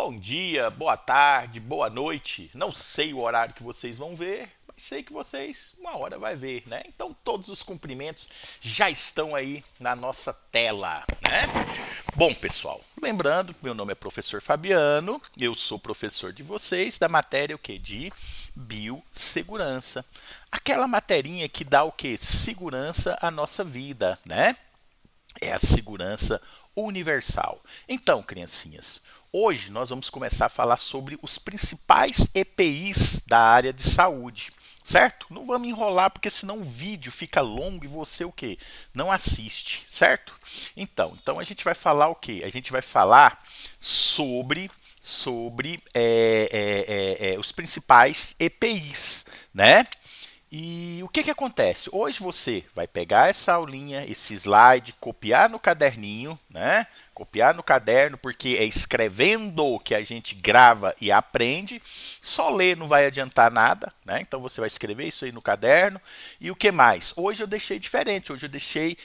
Bom dia, boa tarde, boa noite. Não sei o horário que vocês vão ver, mas sei que vocês uma hora vai ver, né? Então todos os cumprimentos já estão aí na nossa tela, né? Bom, pessoal, lembrando, meu nome é professor Fabiano, eu sou professor de vocês da matéria o quê? De biossegurança. Aquela materinha que dá o quê? Segurança à nossa vida, né? É a segurança universal. Então, criancinhas, hoje nós vamos começar a falar sobre os principais EPIs da área de saúde, certo? Não vamos enrolar porque senão o vídeo fica longo e você o quê? Não assiste, certo? Então a gente vai falar o quê? A gente vai falar sobre os principais EPIs, né? E o que acontece? Hoje você vai pegar essa aulinha, esse slide, copiar no caderninho, né? Copiar no caderno, porque é escrevendo que a gente grava e aprende. Só ler não vai adiantar nada, né? Então você vai escrever isso aí no caderno. E o que mais? Hoje eu deixei diferente, hoje eu deixei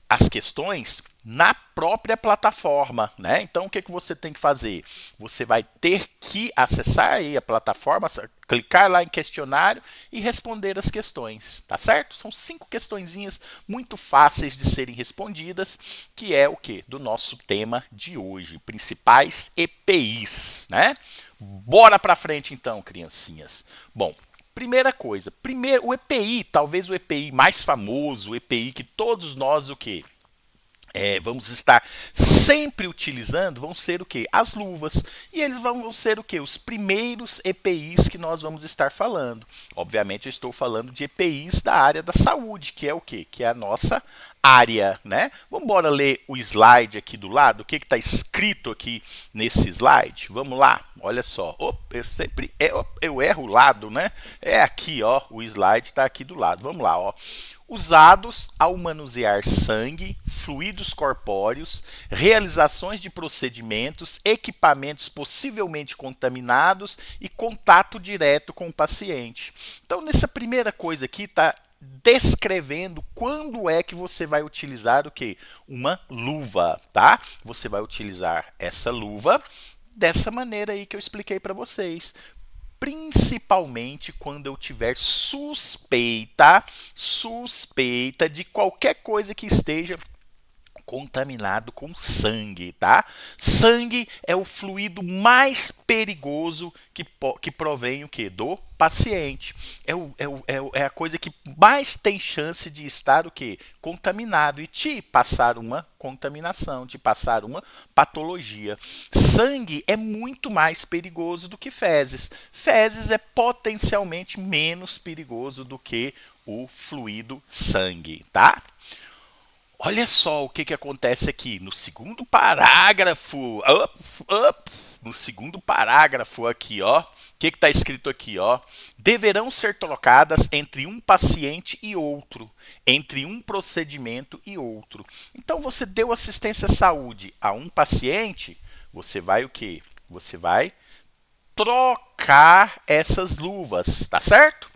as questões na própria plataforma, né? Então o que você tem que fazer? Você vai ter que acessar aí a plataforma, clicar lá em questionário e responder as questões, tá certo? São 5 questõezinhas muito fáceis de serem respondidas, que é o que? Do nosso tema de hoje, principais EPIs, né? Bora pra frente então, criancinhas. Bom, primeira coisa, o EPI, talvez o EPI mais famoso, o EPI que todos nós o que vamos estar sempre utilizando, vão ser o que? As luvas. E eles vão ser o que? Os primeiros EPIs que nós vamos estar falando. Obviamente eu estou falando de EPIs da área da saúde, que é o que? Que é a nossa área, né? Vamos embora ler o slide aqui do lado, o que está escrito aqui nesse slide? Vamos lá, olha só. Eu erro o lado, né? É aqui, ó, o slide está aqui do lado. Vamos lá, ó. Usados ao manusear sangue, fluidos corpóreos, realizações de procedimentos, equipamentos possivelmente contaminados e contato direto com o paciente. Então, nessa primeira coisa aqui está descrevendo quando é que você vai utilizar o que? Uma luva, tá? Você vai utilizar essa luva dessa maneira aí que eu expliquei para vocês. Principalmente quando eu tiver suspeita de qualquer coisa que esteja contaminado com sangue, tá? Sangue é o fluido mais perigoso que provém o que? Do paciente. É a coisa que mais tem chance de estar o que? Contaminado e te passar uma contaminação, te passar uma patologia. Sangue é muito mais perigoso do que fezes. Fezes é potencialmente menos perigoso do que o fluido sangue, tá? Olha só o que acontece aqui no segundo parágrafo. No segundo parágrafo aqui, ó. O que está escrito aqui, ó? Deverão ser trocadas entre um paciente e outro, entre um procedimento e outro. Então você deu assistência à saúde a um paciente, você vai o quê? Você vai trocar essas luvas, tá certo?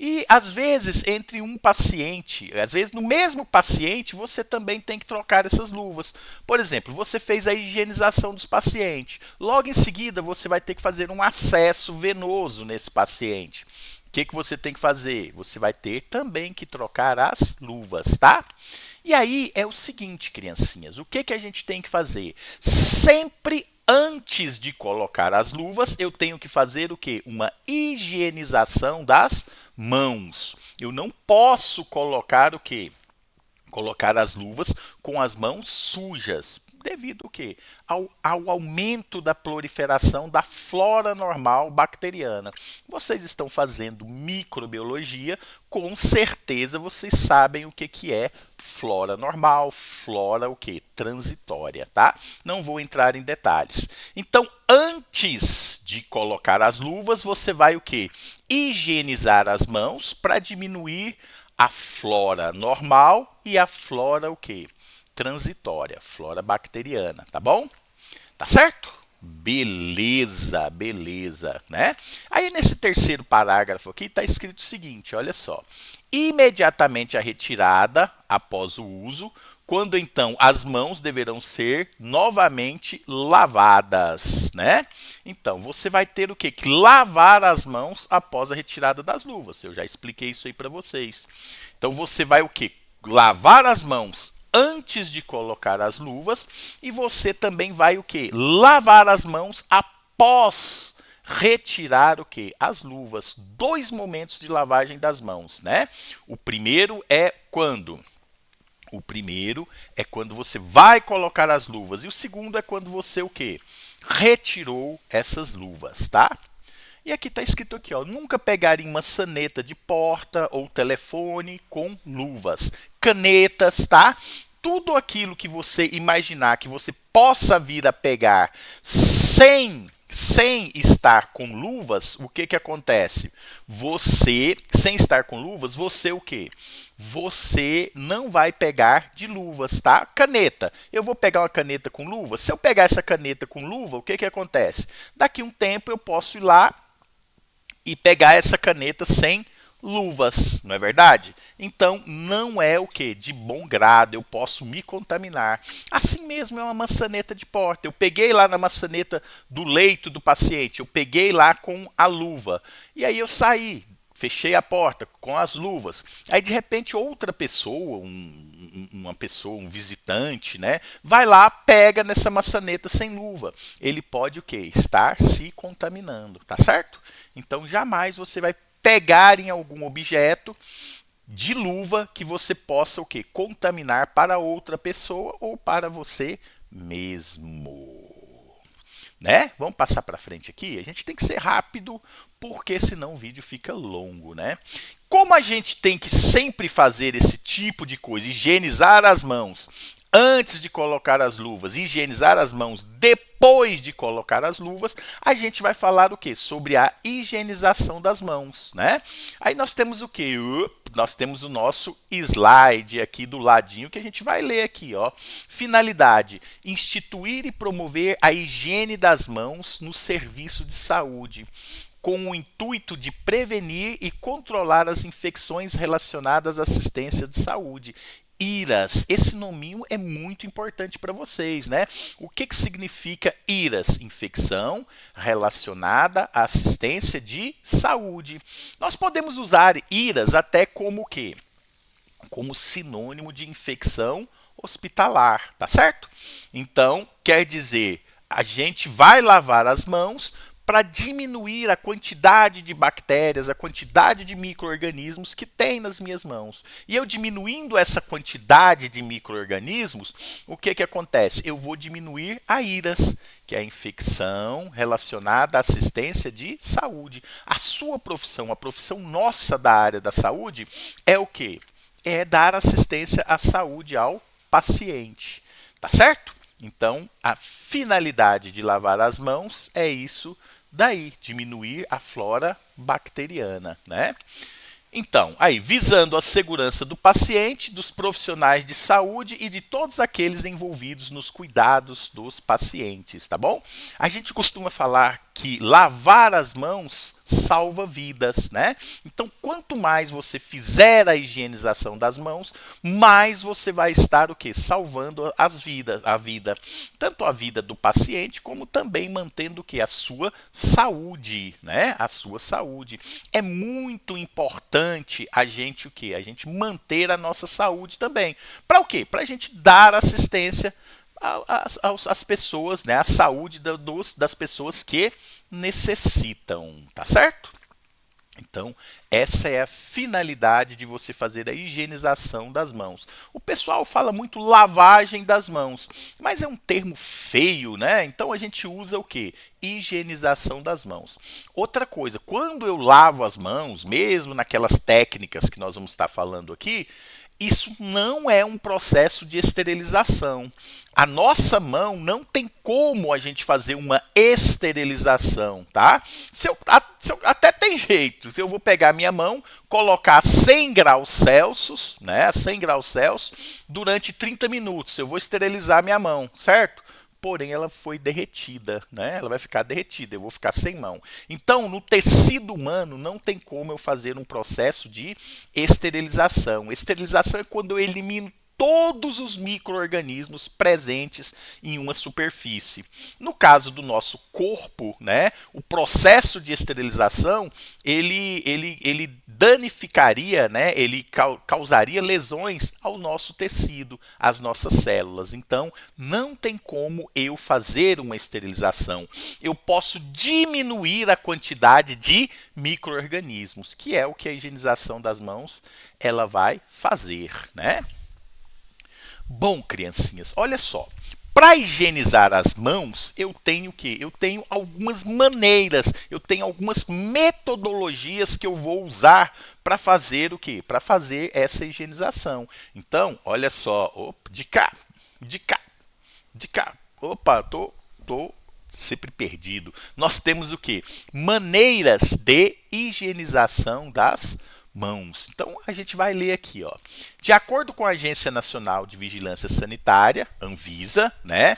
E às vezes entre um paciente, às vezes no mesmo paciente, você também tem que trocar essas luvas. Por exemplo, você fez a higienização dos pacientes. Logo em seguida, você vai ter que fazer um acesso venoso nesse paciente. O que você tem que fazer? Você vai ter também que trocar as luvas, tá? E aí é o seguinte, criancinhas, o que a gente tem que fazer? Sempre antes de colocar as luvas, eu tenho que fazer o quê? Uma higienização das mãos. Eu não posso colocar o quê? Colocar as luvas com as mãos sujas. Devido ao quê? Ao aumento da proliferação da flora normal bacteriana. Vocês estão fazendo microbiologia, com certeza vocês sabem o que é flora normal, flora o que? Transitória, tá? Não vou entrar em detalhes. Então, antes de colocar as luvas, você vai o que? Higienizar as mãos para diminuir a flora normal e a flora o que? Transitória, flora bacteriana, tá bom? Tá certo? Beleza, beleza, né? Aí nesse terceiro parágrafo aqui está escrito o seguinte, olha só. Imediatamente a retirada após o uso, quando então as mãos deverão ser novamente lavadas, né? Então, você vai ter o quê? Que lavar as mãos após a retirada das luvas. Eu já expliquei isso aí para vocês. Então, você vai o quê? Lavar as mãos antes de colocar as luvas e você também vai o quê? Lavar as mãos após retirar o quê? As luvas. Dois momentos de lavagem das mãos, né? O primeiro é quando? O primeiro é quando você vai colocar as luvas e o segundo é quando você o quê? Retirou essas luvas, tá? E aqui está escrito aqui, ó, nunca pegar em maçaneta de porta ou telefone com luvas, canetas, tá? Tudo aquilo que você imaginar que você possa vir a pegar sem estar com luvas, o que acontece? Você, sem estar com luvas, você o quê? Você não vai pegar de luvas, tá? Caneta. Eu vou pegar uma caneta com luva. Se eu pegar essa caneta com luva, o que acontece? Daqui a um tempo eu posso ir lá e pegar essa caneta sem luvas, não é verdade? Então não é o que? De bom grado, eu posso me contaminar. Assim mesmo é uma maçaneta de porta. Eu peguei lá na maçaneta do leito do paciente, eu peguei lá com a luva. E aí eu saí, fechei a porta com as luvas. Aí de repente outra pessoa, uma pessoa, um visitante, né, vai lá, pega nessa maçaneta sem luva. Ele pode o quê? Estar se contaminando, tá certo? Então jamais você vai pegar em algum objeto de luva que você possa o quê? Contaminar para outra pessoa ou para você mesmo. Né? Vamos passar para frente aqui. A gente tem que ser rápido, porque senão o vídeo fica longo, né? Como a gente tem que sempre fazer esse tipo de coisa, higienizar as mãos antes de colocar as luvas, higienizar as mãos depois de colocar as luvas, a gente vai falar o quê? Sobre a higienização das mãos, né? Aí nós temos o quê? Nós temos o nosso slide aqui do ladinho que a gente vai ler aqui, ó. Finalidade: instituir e promover a higiene das mãos no serviço de saúde, com o intuito de prevenir e controlar as infecções relacionadas à assistência de saúde. IRAS, esse nominho é muito importante para vocês, né? O que significa IRAS? Infecção relacionada à assistência de saúde. Nós podemos usar IRAS até como o quê? Como sinônimo de infecção hospitalar, tá certo? Então, quer dizer, a gente vai lavar as mãos para diminuir a quantidade de bactérias, a quantidade de micro-organismos que tem nas minhas mãos. E eu diminuindo essa quantidade de micro-organismos, o que acontece? Eu vou diminuir a IRAS, que é a infecção relacionada à assistência de saúde. A sua profissão, a profissão nossa da área da saúde, é o quê? É dar assistência à saúde ao paciente. Tá certo? Então, a finalidade de lavar as mãos é isso daí, diminuir a flora bacteriana, né? Então, aí, visando a segurança do paciente, dos profissionais de saúde e de todos aqueles envolvidos nos cuidados dos pacientes, tá bom? A gente costuma falar que lavar as mãos salva vidas, né? Então, quanto mais você fizer a higienização das mãos, mais você vai estar o quê? Salvando a vida, tanto a vida do paciente como também mantendo o quê? A sua saúde, né? A sua saúde. É muito importante a gente o quê? A gente manter a nossa saúde também. Para o quê? Para a gente dar assistência às pessoas, né? A saúde das pessoas que necessitam, tá certo? Então, essa é a finalidade de você fazer a higienização das mãos. O pessoal fala muito lavagem das mãos, mas é um termo feio, né? Então a gente usa o quê? Higienização das mãos. Outra coisa, quando eu lavo as mãos, mesmo naquelas técnicas que nós vamos estar falando aqui, isso não é um processo de esterilização. A nossa mão não tem como a gente fazer uma esterilização, tá? Até tem jeito. Se eu vou pegar minha mão, colocar a 100 graus Celsius, né? 100 graus Celsius, durante 30 minutos, eu vou esterilizar minha mão, certo? Porém ela foi derretida, né? Ela vai ficar derretida, eu vou ficar sem mão. Então, no tecido humano, não tem como eu fazer um processo de esterilização. Esterilização é quando eu elimino todos os micro-organismos presentes em uma superfície. No caso do nosso corpo, né, o processo de esterilização, ele danificaria, né, ele causaria lesões ao nosso tecido, às nossas células. Então, não tem como eu fazer uma esterilização. Eu posso diminuir a quantidade de micro-organismos, que é o que a higienização das mãos ela vai fazer, né? Bom, criancinhas, olha só. Para higienizar as mãos, eu tenho o quê? Eu tenho algumas maneiras, eu tenho algumas metodologias que eu vou usar para fazer o quê? Para fazer essa higienização. Então, olha só, opa, de cá, de cá, de cá. Opa, tô sempre perdido. Nós temos o quê? Maneiras de higienização das mãos. Então a gente vai ler aqui, ó. De acordo com a Agência Nacional de Vigilância Sanitária, Anvisa, né?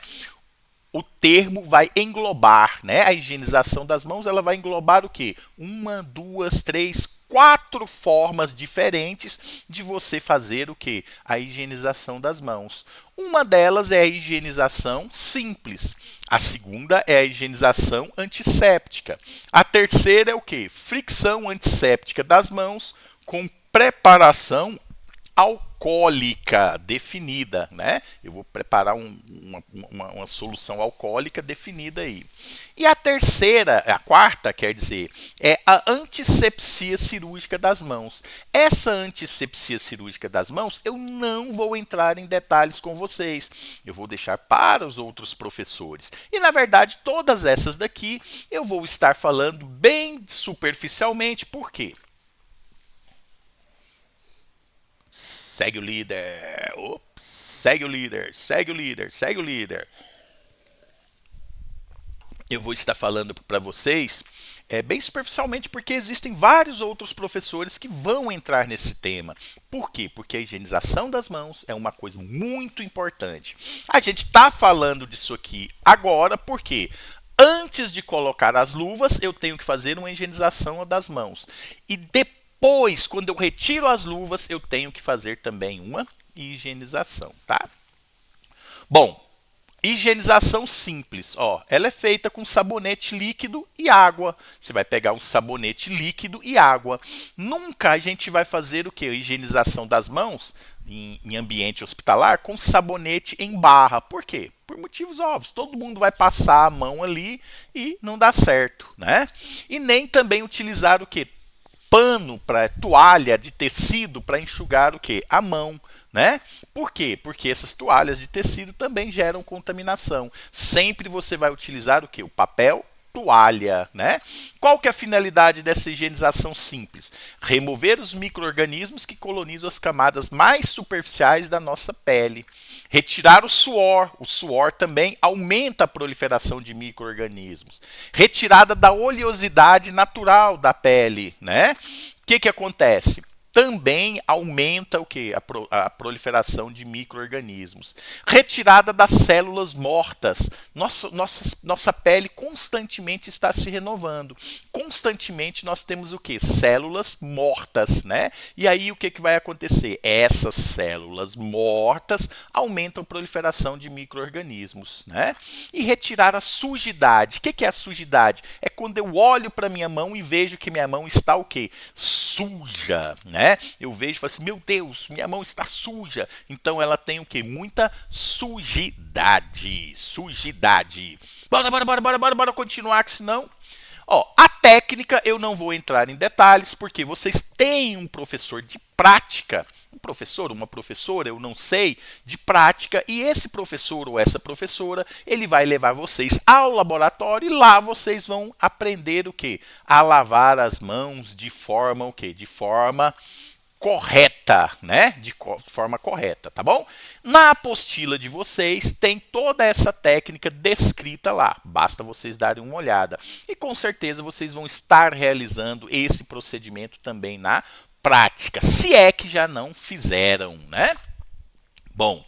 O termo vai englobar, né? A higienização das mãos, ela vai englobar o quê? Uma, duas, três, quatro formas diferentes de você fazer o quê? A higienização das mãos. Uma delas é a higienização simples. A segunda é a higienização antisséptica. A terceira é o quê? Fricção antisséptica das mãos com preparação alcoólica definida, né? Eu vou preparar uma solução alcoólica definida aí. E a terceira, a quarta, quer dizer, é a antisepsia cirúrgica das mãos. Essa antisepsia cirúrgica das mãos, eu não vou entrar em detalhes com vocês. Eu vou deixar para os outros professores. E, na verdade, todas essas daqui eu vou estar falando bem superficialmente. Por quê? Segue o líder. Ops, segue o líder, segue o líder, segue o líder. Eu vou estar falando para vocês bem superficialmente porque existem vários outros professores que vão entrar nesse tema. Por quê? Porque a higienização das mãos é uma coisa muito importante. A gente está falando disso aqui agora porque antes de colocar as luvas, eu tenho que fazer uma higienização das mãos. E depois, quando eu retiro as luvas, eu tenho que fazer também uma higienização, tá? Bom, higienização simples, ó, ela é feita com sabonete líquido e água. Você vai pegar um sabonete líquido e água. Nunca a gente vai fazer o que? A higienização das mãos em ambiente hospitalar com sabonete em barra. Por quê? Por motivos óbvios. Todo mundo vai passar a mão ali e não dá certo, né? E nem também utilizar o quê? Pano para toalha de tecido para enxugar o quê? A mão, né? Por quê? Porque essas toalhas de tecido também geram contaminação. Sempre você vai utilizar o quê? O papel toalha, né? Qual que é a finalidade dessa higienização simples? Remover os micro-organismos que colonizam as camadas mais superficiais da nossa pele. Retirar o suor também aumenta a proliferação de micro-organismos. Retirada da oleosidade natural da pele, né? O que acontece? Também aumenta o que? A proliferação de micro-organismos. Retirada das células mortas. Nossa pele constantemente está se renovando. Constantemente nós temos o que? Células mortas, né? E aí o que vai acontecer? Essas células mortas aumentam a proliferação de micro-organismos, né? E retirar a sujidade. O que é a sujidade? É quando eu olho para minha mão e vejo que minha mão está o quê? Suja, né? Eu vejo e falo assim, meu Deus, minha mão está suja. Então ela tem o quê? Muita sujidade. Sujidade. Bora continuar, que senão... Ó, a técnica eu não vou entrar em detalhes, porque vocês têm um professor de prática, um professor, uma professora, eu não sei, de prática, e esse professor ou essa professora, ele vai levar vocês ao laboratório e lá vocês vão aprender o quê? A lavar as mãos de forma o quê? De forma correta, né? De forma correta, tá bom? Na apostila de vocês tem toda essa técnica descrita lá. Basta vocês darem uma olhada. E com certeza vocês vão estar realizando esse procedimento também na prática, se é que já não fizeram, né? Bom,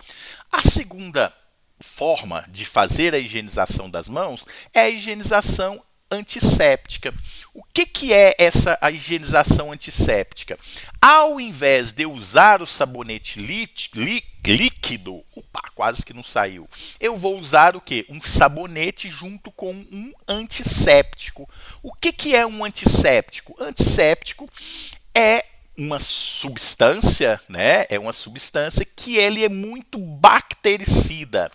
a segunda forma de fazer a higienização das mãos é a higienização antisséptica. O que é essa a higienização antisséptica? Ao invés de eu usar o sabonete líquido, opa, quase que não saiu, eu vou usar o quê? Um sabonete junto com um antisséptico. O que é um antisséptico? Antisséptico é uma substância, né? É uma substância que ele é muito bactericida.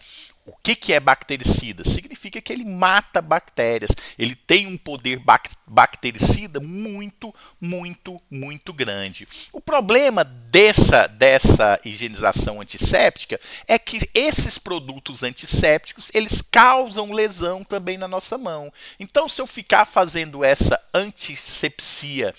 O que é bactericida? Significa que ele mata bactérias. Ele tem um poder bactericida muito, muito, muito grande. O problema dessa higienização antisséptica é que esses produtos antissépticos, eles causam lesão também na nossa mão. Então, se eu ficar fazendo essa antissepsia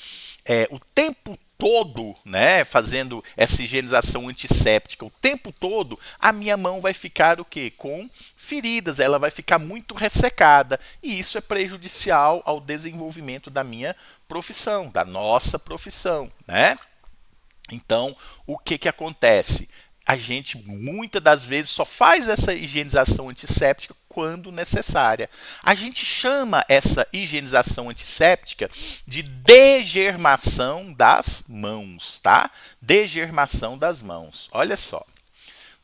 o tempo todo, né, fazendo essa higienização antisséptica o tempo todo, a minha mão vai ficar o quê? Com feridas, ela vai ficar muito ressecada e isso é prejudicial ao desenvolvimento da minha profissão, da nossa profissão, né? Então, o que acontece? A gente muitas das vezes só faz essa higienização antisséptica quando necessária. A gente chama essa higienização antisséptica de degermação das mãos, tá? Degermação das mãos. Olha só.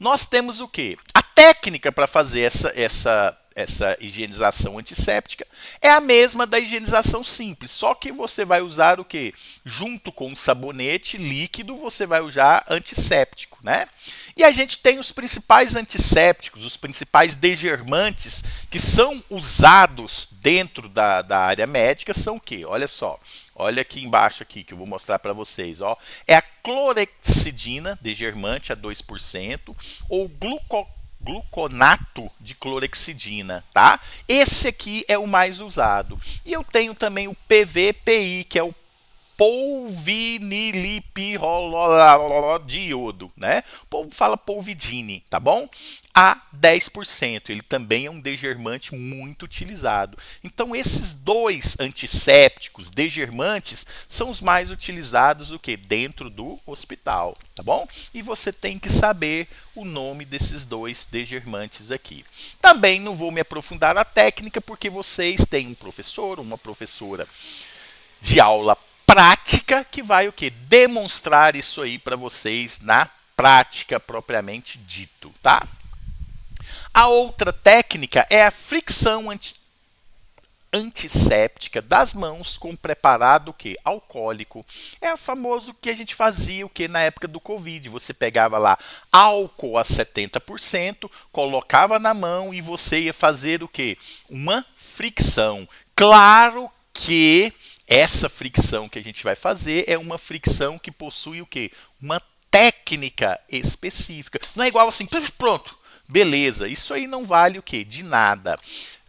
Nós temos o quê? A técnica para fazer essa higienização antisséptica é a mesma da higienização simples, só que você vai usar o quê? Junto com o sabonete líquido, você vai usar antisséptico, né? E a gente tem os principais antissépticos, os principais degermantes que são usados dentro da área médica são o quê? Olha só. Olha aqui embaixo aqui que eu vou mostrar para vocês, ó. É a clorexidina, degermante a 2%, ou gluconato de clorexidina, tá? Esse aqui é o mais usado. E eu tenho também o PVPI, que é o polvinilipirrolidiodo, né? O povo fala polvidine, tá bom? A 10%, ele também é um degermante muito utilizado. Então esses dois antissépticos, degermantes, são os mais utilizados o que dentro do hospital, tá bom? E você tem que saber o nome desses dois degermantes aqui. Também não vou me aprofundar na técnica porque vocês têm um professor, uma professora de aula prática que vai o que demonstrar isso aí para vocês na prática propriamente dito, tá? A outra técnica é a fricção antisséptica das mãos com preparado que alcoólico. É o famoso que a gente fazia o que na época do Covid, você pegava lá álcool a 70%, colocava na mão e você ia fazer o que? Uma fricção. Claro que essa fricção que a gente vai fazer é uma fricção que possui o quê? Uma técnica específica. Não é igual assim, pronto, beleza. Isso aí não vale o quê? De nada.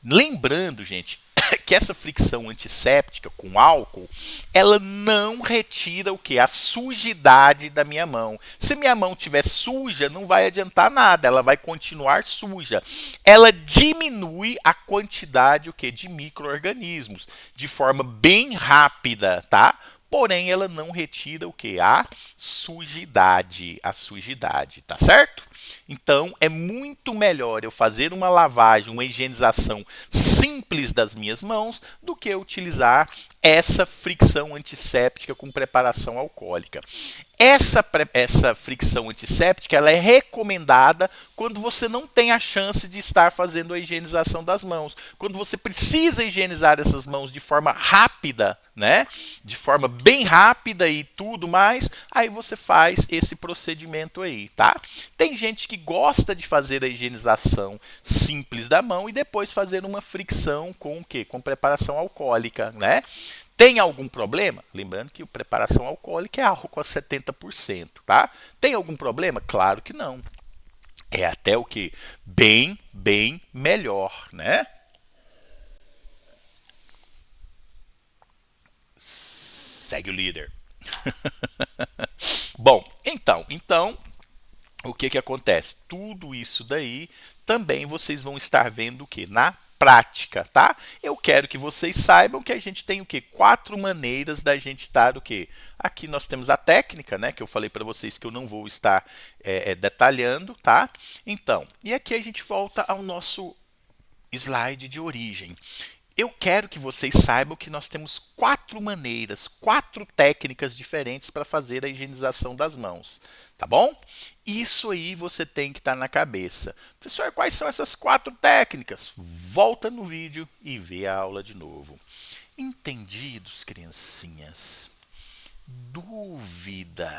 Lembrando, gente, que essa fricção antisséptica com álcool, ela não retira o que? A sujidade da minha mão. Se minha mão estiver suja, não vai adiantar nada, ela vai continuar suja. Ela diminui a quantidade o que? De micro-organismos de forma bem rápida, tá? Porém, ela não retira o que? A sujidade, tá certo? Então, é muito melhor eu fazer uma lavagem, uma higienização simples das minhas mãos do que utilizar essa fricção antisséptica com preparação alcoólica. Essa fricção antisséptica ela é recomendada quando você não tem a chance de estar fazendo a higienização das mãos. Quando você precisa higienizar essas mãos de forma rápida, né? De forma bem rápida e tudo mais, aí você faz esse procedimento aí, tá? Tem gente que gosta de fazer a higienização simples da mão e depois fazer uma fricção com o quê? Com preparação alcoólica, né? Tem algum problema? Lembrando que a preparação alcoólica é álcool a 70%, tá? Tem algum problema? Claro que não. É até o que? Bem melhor, né? Segue o líder. Bom, então, o que acontece? Tudo isso daí também vocês vão estar vendo o que? Na prática, tá? Eu quero que vocês saibam que a gente tem o que? 4 maneiras da gente estar o que? Aqui nós temos a técnica, né? Que eu falei para vocês que eu não vou estar detalhando, tá? Então, e aqui a gente volta ao nosso slide de origem. Eu quero que vocês saibam que nós temos 4 maneiras, 4 técnicas diferentes para fazer a higienização das mãos, tá bom? Isso aí você tem que estar na cabeça. Professor, quais são essas 4 técnicas? Volta no vídeo e vê a aula de novo. Entendidos, criancinhas? Dúvidas?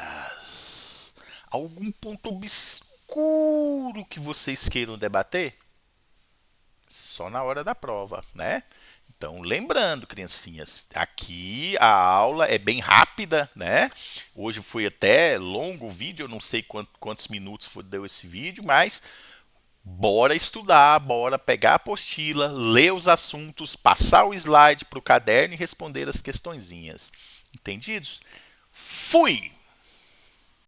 Algum ponto obscuro que vocês queiram debater? Só na hora da prova, né? Então, lembrando, criancinhas, aqui a aula é bem rápida, né? Hoje foi até longo o vídeo, eu não sei quantos minutos deu esse vídeo, mas bora estudar, bora pegar a apostila, ler os assuntos, passar o slide para o caderno e responder as questõezinhas. Entendidos? Fui!